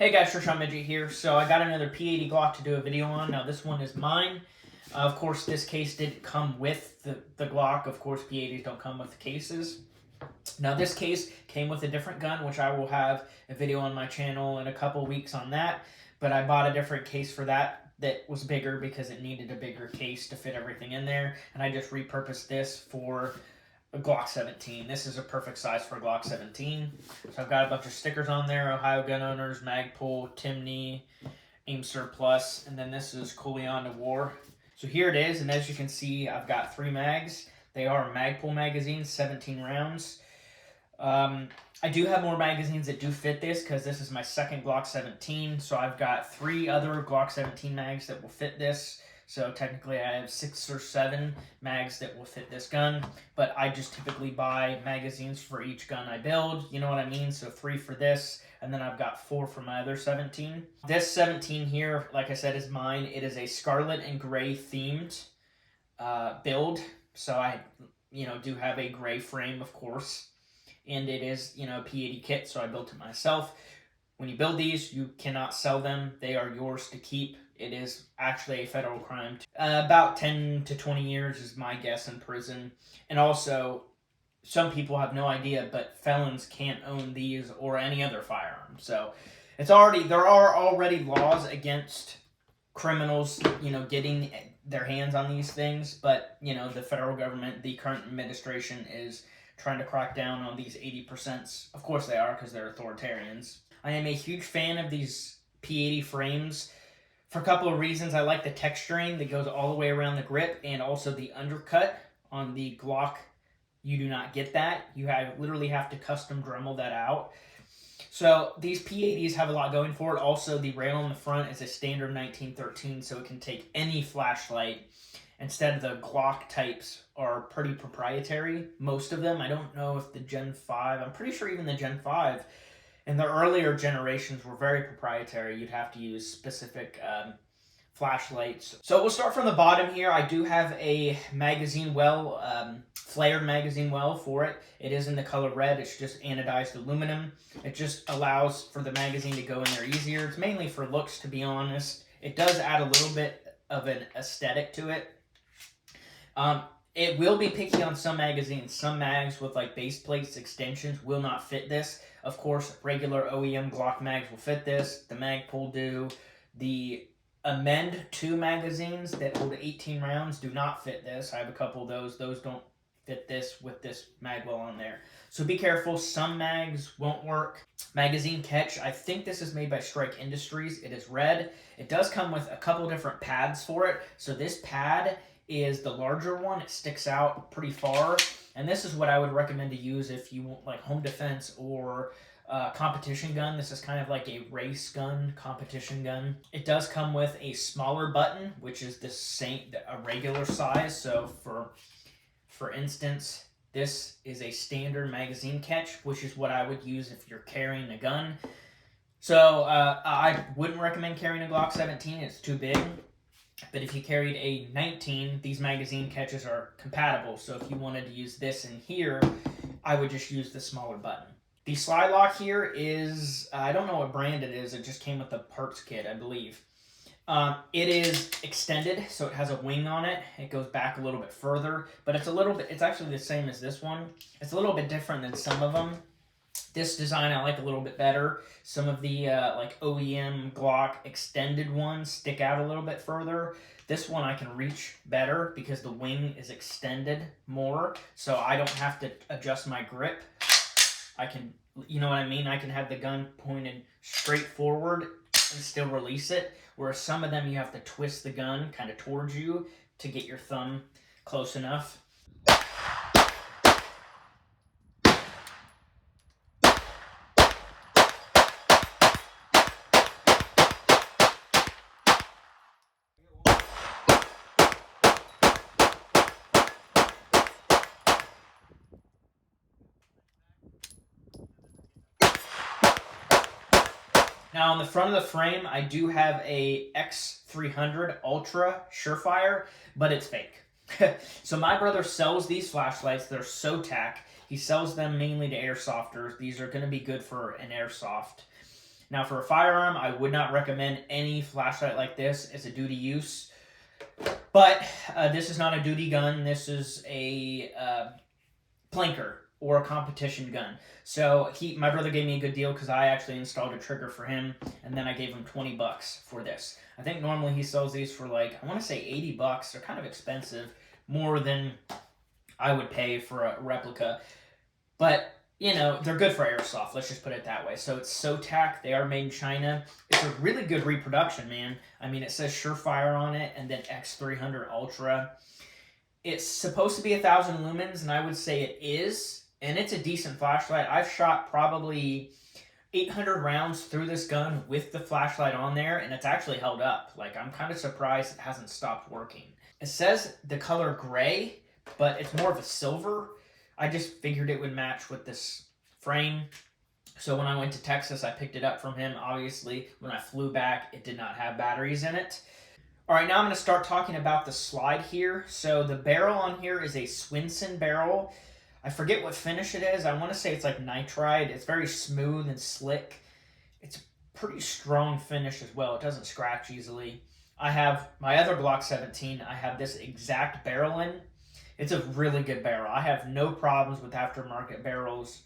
Hey guys, Sean Midget here. So I got another P80 Glock to do a video on. Now this one is mine. Of course, this case didn't come with the Glock. Of course, P80s don't come with the cases. Now this case came with a different gun, which I will have a video on my channel in a couple weeks on that. But I bought a different case for that was bigger because it needed a bigger case to fit everything in there. And I just repurposed this for a Glock 17. This is a perfect size for a Glock 17. So I've got a bunch of stickers on there: Ohio Gun Owners, Magpul, Timney, Aim Surplus, and then this is Coolion to War. So here it is, and as you can see, I've got 3 mags. They are Magpul magazines, 17 rounds. I do have more magazines that do fit this because this is my second Glock 17. So I've got 3 other Glock 17 mags that will fit this. So technically I have 6 or 7 mags that will fit this gun, but I just typically buy magazines for each gun I build, you know what I mean? So 3 for this, and then I've got 4 for my other 17. This 17 here, like I said, is mine. It is a Scarlet and Gray themed build, so I do have a gray frame, of course, and it is a P80 kit, so I built it myself. When you build these, you cannot sell them. They are yours to keep. It is actually a federal crime. About 10 to 20 years is my guess in prison. And also, some people have no idea, but felons can't own these or any other firearm. So there are already laws against criminals, getting their hands on these things. But, the federal government, the current administration is trying to crack down on these 80%. Of course they are, because they're authoritarians. I am a huge fan of these P80 frames for a couple of reasons. I like the texturing that goes all the way around the grip, and also the undercut on the Glock. You do not get that. You literally have to custom Dremel that out. So these P80s have a lot going for it. Also, the rail on the front is a standard 1913, so it can take any flashlight. Instead, the Glock types are pretty proprietary. Most of them. I don't know if the Gen 5, I'm pretty sure even the Gen 5, in the earlier generations were very proprietary. You'd have to use specific flashlights. So we'll start from the bottom here. I do have a magazine well, flared magazine well for it. It is in the color red. It's just anodized aluminum. It just allows for the magazine to go in there easier. It's mainly for looks, to be honest. It does add a little bit of an aesthetic to it. It will be picky on some magazines. Some mags with like base plates, extensions will not fit this. Of course, regular OEM Glock mags will fit this. The Magpul do. The Amend 2 magazines that hold 18 rounds do not fit this. I have a couple of those. Those don't fit this with this magwell on there. So be careful. Some mags won't work. Magazine catch. I think this is made by Strike Industries. It is red. It does come with a couple different pads for it. So this pad is the larger one. It sticks out pretty far, and this is what I would recommend to use if you want like home defense or competition gun. This is kind of like a race gun, competition gun. It does come with a smaller button, which is a regular size. So for instance, this is a standard magazine catch, which is what I would use if you're carrying a gun. So I wouldn't recommend carrying a Glock 17. It's too big. But if you carried a 19, these magazine catches are compatible. So if you wanted to use this in here, I would just use the smaller button. The slide lock here is, I don't know what brand it is. It just came with the parts kit, I believe. It is extended, so it has a wing on it. It goes back a little bit further, but it's actually the same as this one. It's a little bit different than some of them. This design I like a little bit better. Some of the like OEM Glock extended ones stick out a little bit further. This one I can reach better because the wing is extended more, so I don't have to adjust my grip. I can, you know what I mean? I can have the gun pointed straight forward and still release it, whereas some of them you have to twist the gun kind of towards you to get your thumb close enough. Now on the front of the frame, I do have a X300 Ultra Surefire, but it's fake. So my brother sells these flashlights. They're so tack. He sells them mainly to airsofters. These are going to be good for an airsoft. Now for a firearm, I would not recommend any flashlight like this as a duty use. But this is not a duty gun. This is a plinker or a competition gun. So my brother gave me a good deal because I actually installed a trigger for him, and then I gave him $20 for this. I think normally he sells these for like, I want to say $80. They're kind of expensive, more than I would pay for a replica. But, you know, they're good for airsoft. Let's just put it that way. So it's SOTAC. They are made in China. It's a really good reproduction, man. I mean, it says Surefire on it, and then X300 Ultra. It's supposed to be 1,000 lumens, and I would say it is. And it's a decent flashlight. I've shot probably 800 rounds through this gun with the flashlight on there, and it's actually held up. Like, I'm kind of surprised it hasn't stopped working. It says the color gray, but it's more of a silver. I just figured it would match with this frame. So when I went to Texas, I picked it up from him. Obviously, when I flew back, it did not have batteries in it. All right, now I'm going to start talking about the slide here. So the barrel on here is a Swinson barrel. I forget what finish it is. I want to say it's like nitride. It's very smooth and slick. It's a pretty strong finish as well. It doesn't scratch easily. I have my other Glock 17. I have this exact barrel in. It's a really good barrel. I have no problems with aftermarket barrels.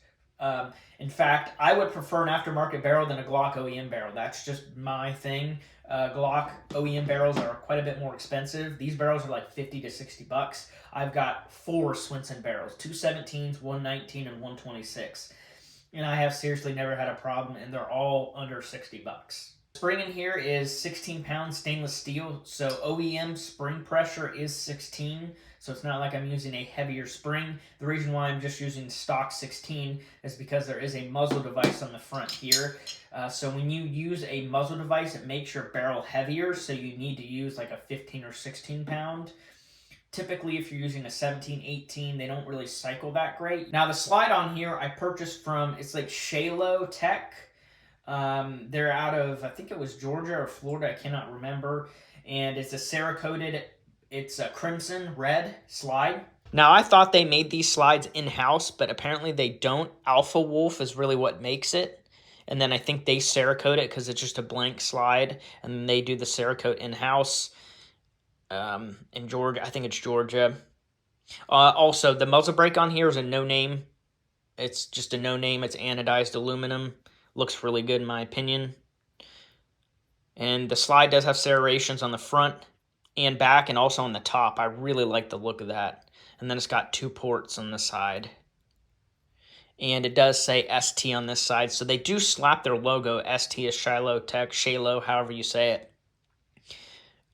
In fact, I would prefer an aftermarket barrel than a Glock OEM barrel. That's just my thing. Glock OEM barrels are quite a bit more expensive. These barrels are like $50 to $60. I've got 4 Swinson barrels, 2 17s, 119, and 126. And I have seriously never had a problem, and they're all under $60. Spring in here is 16-pound stainless steel, so OEM spring pressure is 16, so it's not like I'm using a heavier spring. The reason why I'm just using stock 16 is because there is a muzzle device on the front here. So when you use a muzzle device, it makes your barrel heavier, so you need to use like a 15 or 16 pound. Typically, if you're using a 17, 18, they don't really cycle that great. Now, the slide on here I purchased from, it's like Shalo Tech. They're out of, I think it was Georgia or Florida, I cannot remember. And it's a Cerakoted, it's a crimson red slide. Now, I thought they made these slides in-house, but apparently they don't. Alpha Wolf is really what makes it. And then I think they Cerakote it because it's just a blank slide. And then they do the Cerakote in-house. In Georgia, I think it's Georgia. Also, the muzzle brake on here is a no-name. It's just a no-name. It's anodized aluminum. Looks really good in my opinion. And the slide does have serrations on the front and back and also on the top. I really like the look of that. And then it's got 2 ports on the side. And it does say ST on this side. So they do slap their logo. ST is Shalo Tech, Shalo, however you say it.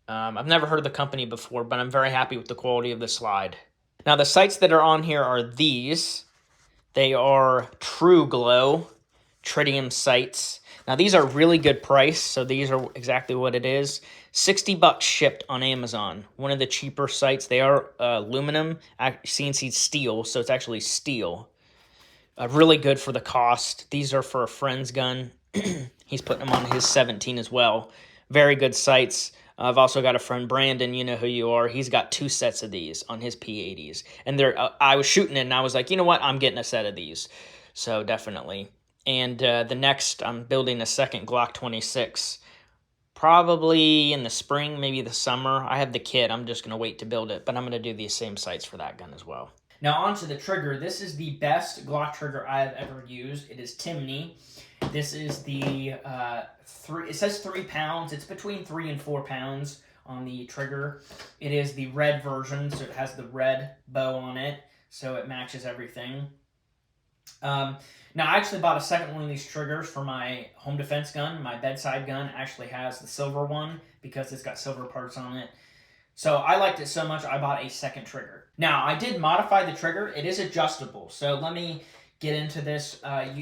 I've never heard of the company before, but I'm very happy with the quality of the slide. Now, the sights that are on here are these. They are True Glow tritium sights. Now, these are really good price, so these are exactly what it is. $60 shipped on Amazon. One of the cheaper sights. They are aluminum, CNC steel, so it's actually steel. Really good for the cost. These are for a friend's gun. He's putting them on his 17 as well. Very good sights. I've also got a friend, Brandon, you know who you are. He's got 2 sets of these on his P80s. And I was shooting it, and I was like, you know what? I'm getting a set of these. So definitely. And the next, I'm building a second Glock 26. Probably in the spring, maybe the summer. I have the kit. I'm just going to wait to build it. But I'm going to do these same sights for that gun as well. Now onto the trigger. This is the best Glock trigger I have ever used. It is Timney. This is the, it says 3 pounds. It's between 3 and 4 pounds on the trigger. It is the red version, so it has the red bow on it, so it matches everything. Now, I actually bought a second one of these triggers for my home defense gun. My bedside gun actually has the silver one because it's got silver parts on it. So I liked it so much, I bought a second trigger. Now, I did modify the trigger. It is adjustable, so let me get into this.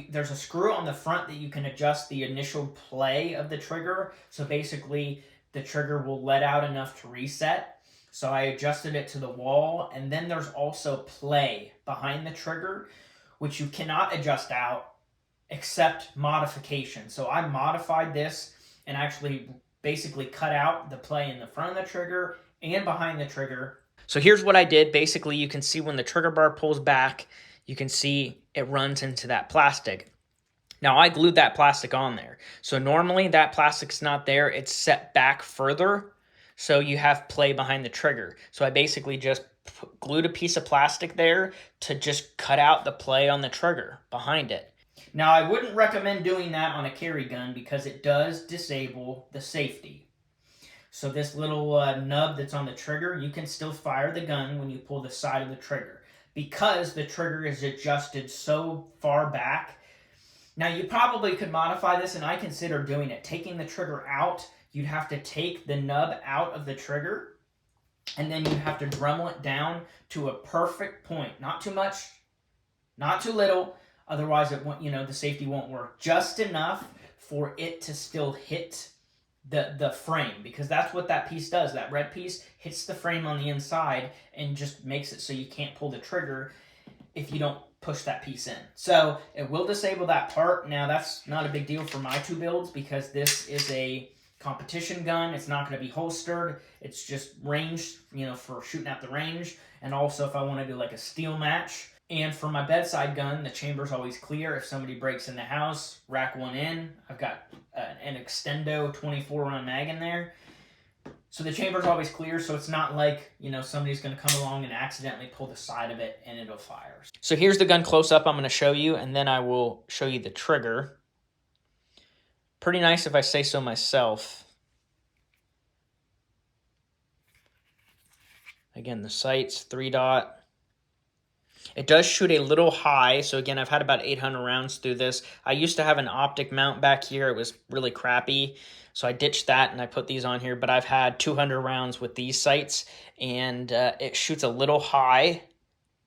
There's a screw on the front that you can adjust the initial play of the trigger. So basically, the trigger will let out enough to reset. So I adjusted it to the wall. And then there's also play behind the trigger, which you cannot adjust out except modification. So I modified this and actually basically cut out the play in the front of the trigger and behind the trigger. So here's what I did. Basically, you can see when the trigger bar pulls back, you can see it runs into that plastic. Now I glued that plastic on there. So normally that plastic's not there. It's set back further. So you have play behind the trigger. So I basically just glued a piece of plastic there to just cut out the play on the trigger behind it. Now I wouldn't recommend doing that on a carry gun because it does disable the safety. So this little nub that's on the trigger, you can still fire the gun when you pull the side of the trigger because the trigger is adjusted so far back. Now you probably could modify this, and I consider doing it. Taking the trigger out, you'd have to take the nub out of the trigger, and then you'd have to Dremel it down to a perfect point. Not too much, not too little, otherwise it won't, the safety won't work. Just enough for it to still hit the frame, because that's what that piece does. That red piece hits the frame on the inside and just makes it so you can't pull the trigger if you don't push that piece in. So it will disable that part. Now that's not a big deal for my two builds because this is a competition gun. It's not going to be holstered. It's just range, for shooting at the range. And also if I want to do like a steel match. And for my bedside gun, the chamber's always clear. If somebody breaks in the house, rack one in. I've got an Extendo 24-round mag in there. So the chamber's always clear, so it's not like, somebody's going to come along and accidentally pull the side of it and it'll fire. So here's the gun close up I'm going to show you, and then I will show you the trigger. Pretty nice if I say so myself. Again, the sight's 3-dot. It does shoot a little high, so again, I've had about 800 rounds through this. I used to have an optic mount back here. It was really crappy, so I ditched that and I put these on here, but I've had 200 rounds with these sights, and it shoots a little high,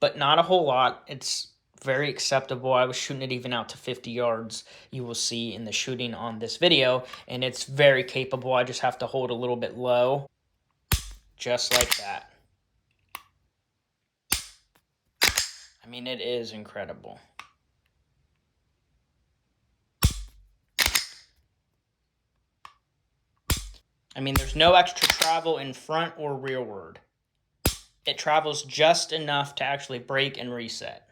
but not a whole lot. It's very acceptable. I was shooting it even out to 50 yards, you will see in the shooting on this video, and it's very capable. I just have to hold a little bit low, just like that. I mean, it is incredible. I mean, there's no extra travel in front or rearward. It travels just enough to actually break and reset.